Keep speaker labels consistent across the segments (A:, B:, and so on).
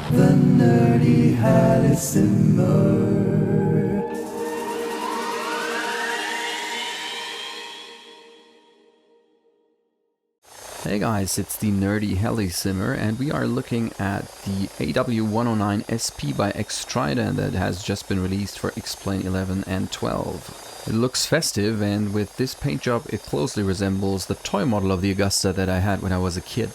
A: The nerdy Helisimmer.
B: Hey guys, it's the nerdy Helisimmer, and we are looking at the AW109SP by X-Trident that has just been released for X-Plane 11 and 12. It looks festive, and with this paint job it closely resembles the toy model of the Agusta that I had when I was a kid.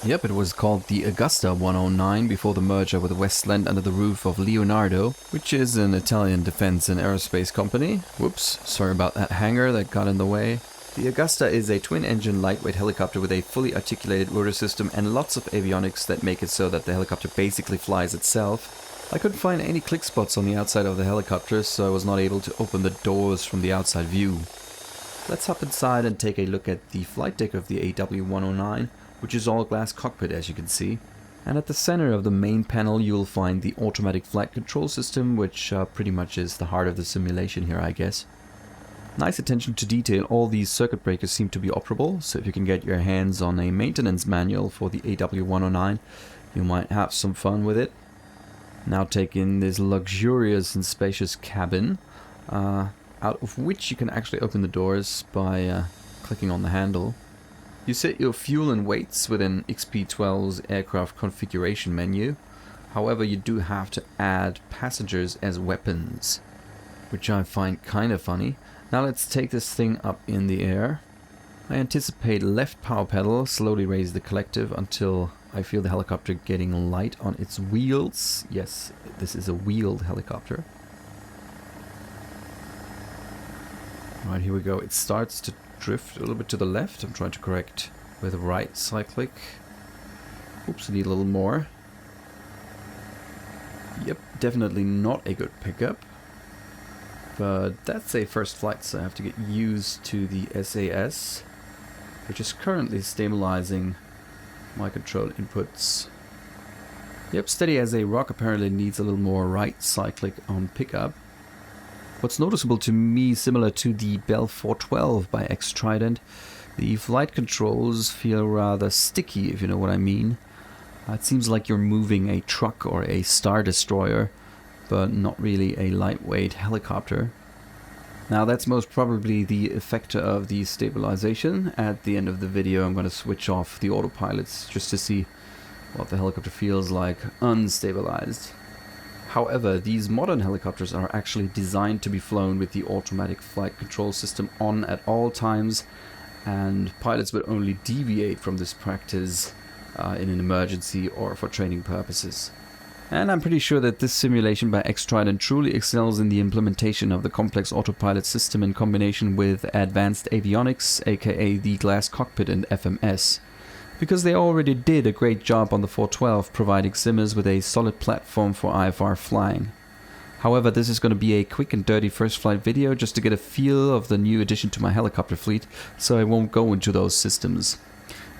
B: Yep, it was called the Agusta-109 before the merger with Westland under the roof of Leonardo, which is an Italian defense and aerospace company. Whoops, sorry about that hanger that got in the way. The Agusta is a twin-engine lightweight helicopter with a fully articulated rotor system and lots of avionics that make it so that the helicopter basically flies itself. I couldn't find any click spots on the outside of the helicopter, so I was not able to open the doors from the outside view. Let's hop inside and take a look at the flight deck of the AW109, which is all glass cockpit as you can see. And at the center of the main panel you'll find the automatic flight control system, which pretty much is the heart of the simulation here, I guess. Nice attention to detail, all these circuit breakers seem to be operable, so if you can get your hands on a maintenance manual for the AW109, you might have some fun with it. Now take in this luxurious and spacious cabin, out of which you can actually open the doors by clicking on the handle. You set your fuel and weights within XP12's aircraft configuration menu, however you do have to add passengers as weapons, which I find kind of funny. Now let's take this thing up in the air. I anticipate left power pedal, slowly raise the collective until I feel the helicopter getting light on its wheels. Yes, this is a wheeled helicopter. Right, here we go. It starts to drift a little bit to the left. I'm trying to correct with right side click. Oops, I need a little more. Yep, definitely not a good pickup. But that's a first flight, so I have to get used to the SAS, which is currently stabilizing my control inputs. Yep, steady as a rock, apparently needs a little more right side click on pickup. What's noticeable to me, similar to the Bell 412 by X-Trident, the flight controls feel rather sticky, if you know what I mean. It seems like you're moving a truck or a Star Destroyer, but not really a lightweight helicopter. Now that's most probably the effect of the stabilization. At the end of the video I'm going to switch off the autopilots just to see what the helicopter feels like unstabilized. However, these modern helicopters are actually designed to be flown with the automatic flight control system on at all times, and pilots would only deviate from this practice in an emergency or for training purposes. And I'm pretty sure that this simulation by X-Trident truly excels in the implementation of the complex autopilot system in combination with advanced avionics, aka the glass cockpit and FMS. Because they already did a great job on the 412, providing simmers with a solid platform for IFR flying. However, this is going to be a quick and dirty first flight video just to get a feel of the new addition to my helicopter fleet, so I won't go into those systems.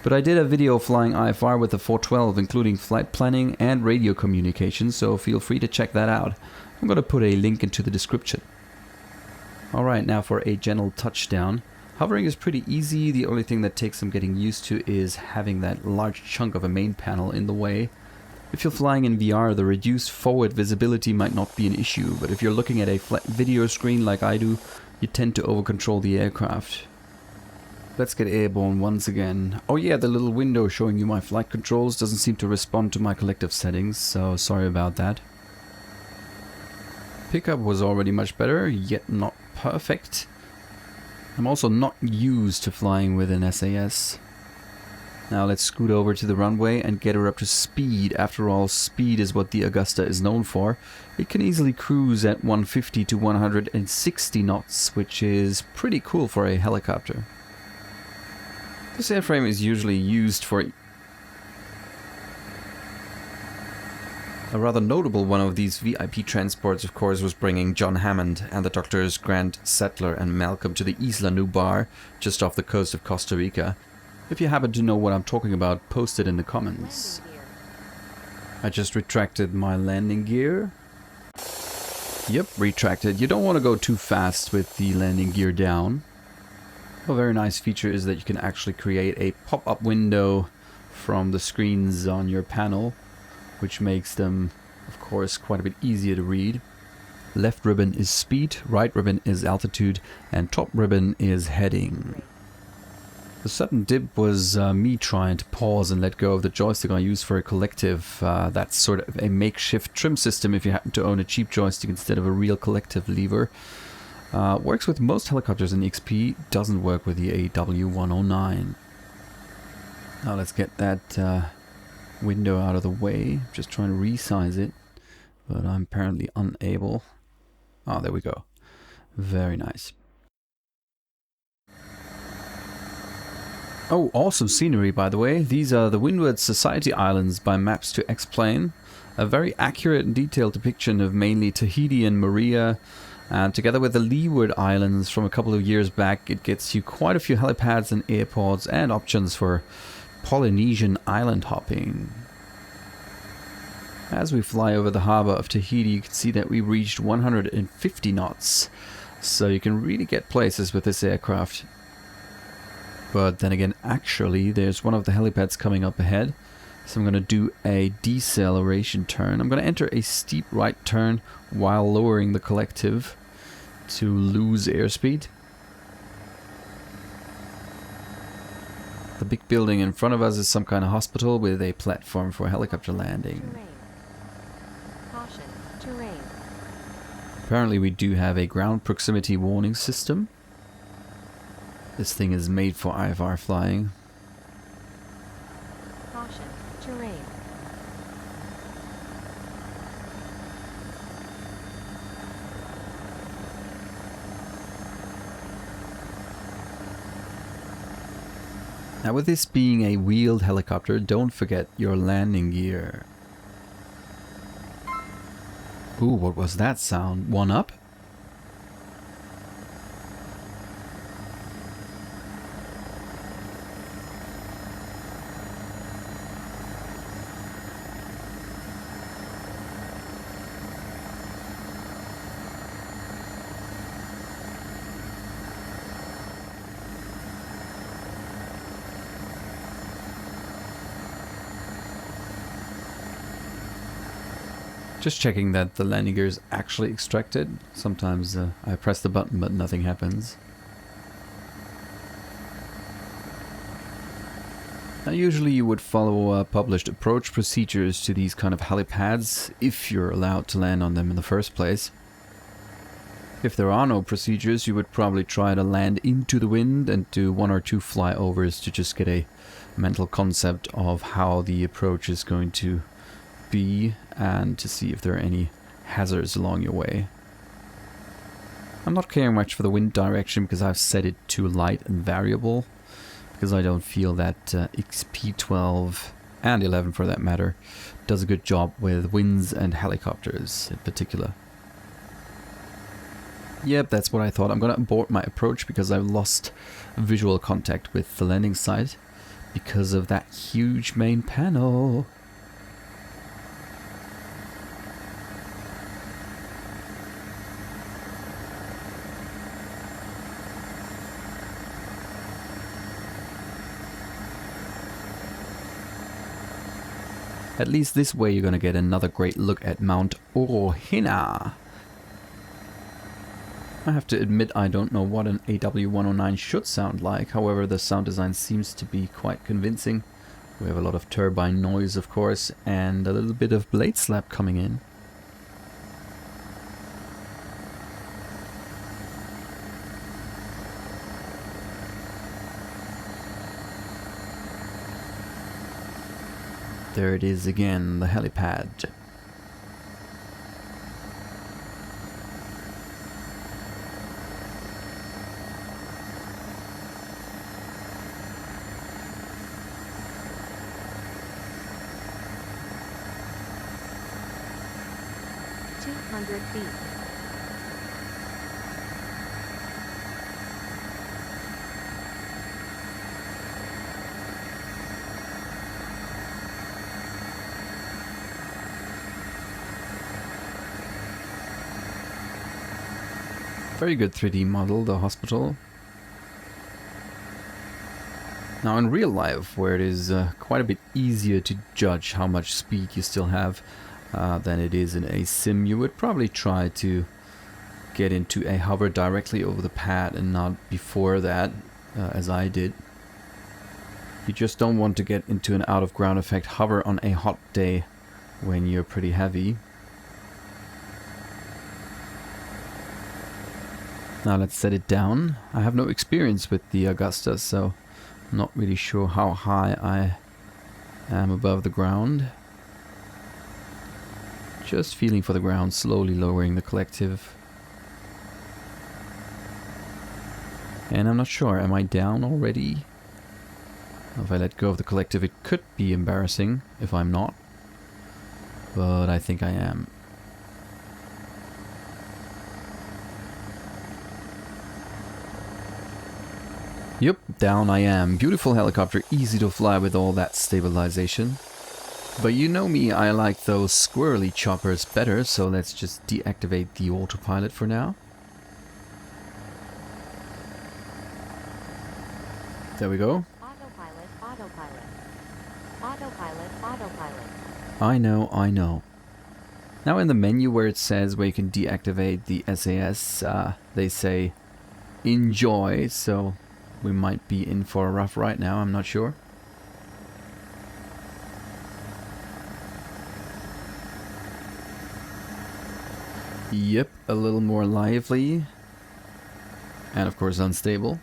B: But I did a video flying IFR with the 412, including flight planning and radio communication, so feel free to check that out. I'm going to put a link into the description. Alright, now for a gentle touchdown. Hovering is pretty easy. The only thing that takes some getting used to is having that large chunk of a main panel in the way. If you're flying in VR, the reduced forward visibility might not be an issue, but if you're looking at a flat video screen like I do, you tend to over-control the aircraft. Let's get airborne once again. Oh yeah, the little window showing you my flight controls doesn't seem to respond to my collective settings, so sorry about that. Pickup was already much better, yet not perfect. I'm also not used to flying with an SAS. Now let's scoot over to the runway and get her up to speed. After all, speed is what the Agusta is known for. It can easily cruise at 150 to 160 knots, which is pretty cool for a helicopter. This airframe is usually used for a rather notable one of these VIP transports, of course, was bringing John Hammond and the doctors Grant Sattler and Malcolm to the Isla Nublar, just off the coast of Costa Rica. If you happen to know what I'm talking about, post it in the comments. I just retracted my landing gear. Yep, retracted. You don't want to go too fast with the landing gear down. A very nice feature is that you can actually create a pop-up window from the screens on your panel. which makes them, of course, quite a bit easier to read. Left ribbon is speed, right ribbon is altitude, and top ribbon is heading. The sudden dip was me trying to pause and let go of the joystick I use for a collective. That's sort of a makeshift trim system if you happen to own a cheap joystick instead of a real collective lever. Works with most helicopters in XP, doesn't work with the AW109. Now let's get that window out of the way. Just trying to resize it, but I'm apparently unable. Oh, there we go. Very nice. Oh, awesome scenery, by the way. These are the Windward Society Islands by Maps to X-Plane. A very accurate and detailed depiction of mainly Tahiti and Maria. And together with the Leeward Islands from a couple of years back, it gets you quite a few helipads and airports and options for Polynesian island hopping. As we fly over the harbor of Tahiti, you can see that we reached 150 knots. So you can really get places with this aircraft. But then again, actually, there's one of the helipads coming up ahead. So I'm going to do a deceleration turn. I'm going to enter a steep right turn while lowering the collective to lose airspeed. The big building in front of us is some kind of hospital with a platform for helicopter landing.
C: Caution, terrain.
B: Apparently we do have a ground proximity warning system. This thing is made for IFR flying.
C: Caution, terrain.
B: Now with this being a wheeled helicopter, don't forget your landing gear. Ooh, what was that sound? One up? Just checking that the landing gear is actually extracted. Sometimes I press the button but nothing happens. Now usually you would follow published approach procedures to these kind of helipads if you're allowed to land on them in the first place. If there are no procedures, you would probably try to land into the wind and do one or two flyovers to just get a mental concept of how the approach is going to be and to see if there are any hazards along your way. I'm not caring much for the wind direction because I've set it to light and variable, because I don't feel that XP12 and 11 for that matter does a good job with winds and helicopters in particular. Yep, that's what I thought. I'm gonna abort my approach because I've lost visual contact with the landing site because of that huge main panel. At least this way you're gonna get another great look at Mount Orohina. I have to admit I don't know what an AW109 should sound like, however the sound design seems to be quite convincing. We have a lot of turbine noise of course, and a little bit of blade slap coming in. There it is again, the helipad.
C: Feet.
B: Very good 3D model, the hospital. Now in real life, where it is quite a bit easier to judge how much speed you still have than it is in a sim. You would probably try to get into a hover directly over the pad and not before that, as I did. You just don't want to get into an out of ground effect hover on a hot day when you're pretty heavy. Now let's set it down. I have no experience with the Agusta, so I'm not really sure how high I am above the ground. Just feeling for the ground, slowly lowering the collective. And I'm not sure, am I down already? If I let go of the collective, it could be embarrassing if I'm not. But I think I am. Yep, down I am. Beautiful helicopter, easy to fly with all that stabilization. But you know me, I like those squirrely choppers better, so let's just deactivate the autopilot for now. There we go.
C: Autopilot, autopilot. Autopilot, autopilot.
B: I know, I know. Now in the menu where it says where you can deactivate the SAS, they say enjoy, so we might be in for a rough ride now, I'm not sure. Yep, a little more lively. And of course unstable.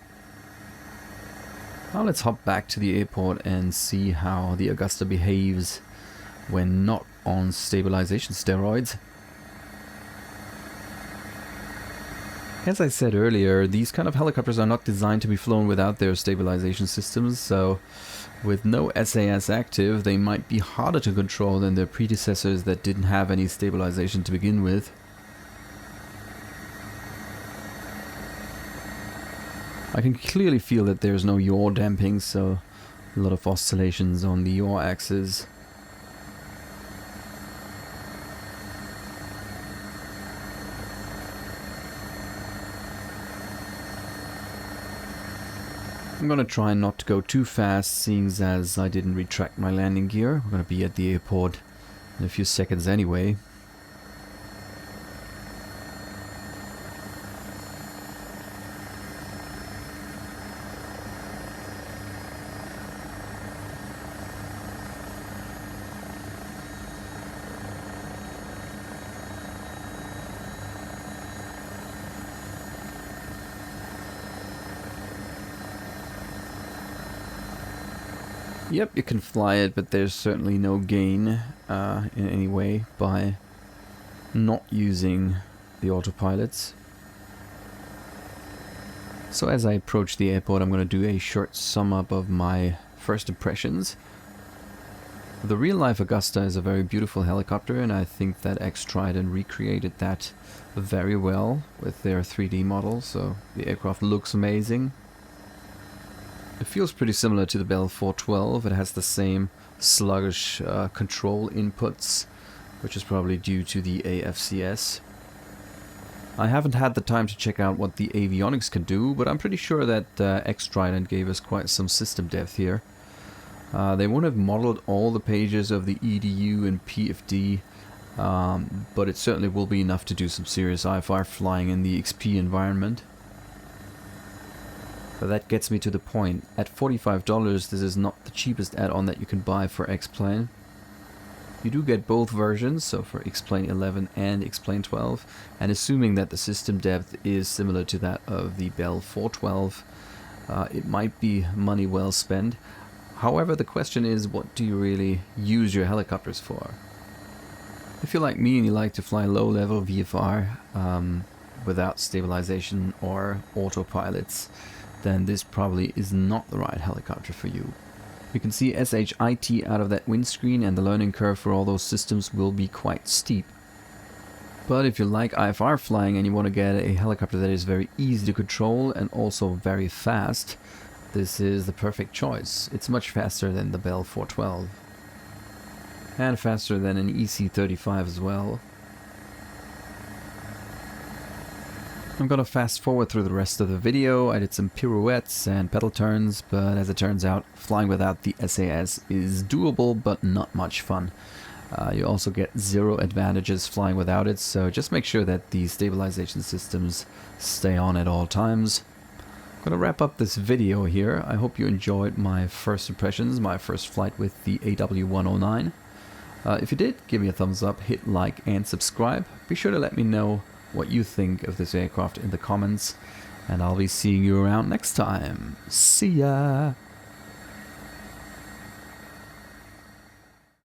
B: Now let's hop back to the airport and see how the Augusta behaves when not on stabilization steroids. As I said earlier, these kind of helicopters are not designed to be flown without their stabilization systems, so with no SAS active, they might be harder to control than their predecessors that didn't have any stabilization to begin with. I can clearly feel that there's no yaw damping, so a lot of oscillations on the yaw axis. I'm gonna try not to go too fast, seeing as I didn't retract my landing gear. We're gonna be at the airport in a few seconds anyway. Yep, you can fly it, but there's certainly no gain in any way by not using the autopilots. So as I approach the airport, I'm going to do a short sum up of my first impressions. The real-life Augusta is a very beautiful helicopter, and I think that X-Trident recreated that very well with their 3D model, so the aircraft looks amazing. It feels pretty similar to the Bell 412. It has the same sluggish control inputs, which is probably due to the AFCS. I haven't had the time to check out what the avionics can do, but I'm pretty sure that X-Trident gave us quite some system depth here. They won't have modeled all the pages of the EDU and PFD, but it certainly will be enough to do some serious IFR flying in the XP environment. But that gets me to the point. At $45, this is not the cheapest add-on that you can buy for X-Plane. You do get both versions, so for X-Plane 11 and X-Plane 12, and assuming that the system depth is similar to that of the Bell 412, it might be money well spent. However, the question is, what do you really use your helicopters for? If you're like me and you like to fly low-level VFR without stabilization or autopilots, then this probably is not the right helicopter for you. You can see SHIT out of that windscreen, and the learning curve for all those systems will be quite steep. But if you like IFR flying and you want to get a helicopter that is very easy to control and also very fast, this is the perfect choice. It's much faster than the Bell 412. And faster than an EC-35 as well. I'm gonna fast forward through the rest of the video. I did some pirouettes and pedal turns, but as it turns out, flying without the SAS is doable, but not much fun. You also get 0 advantages flying without it, so just make sure that the stabilization systems stay on at all times. I'm gonna wrap up this video here. I hope you enjoyed my first impressions, my first flight with the AW109. If you did, give me a thumbs up, hit like and subscribe. Be sure to let me know what you think of this aircraft in the comments, and I'll be seeing you around next time. See ya!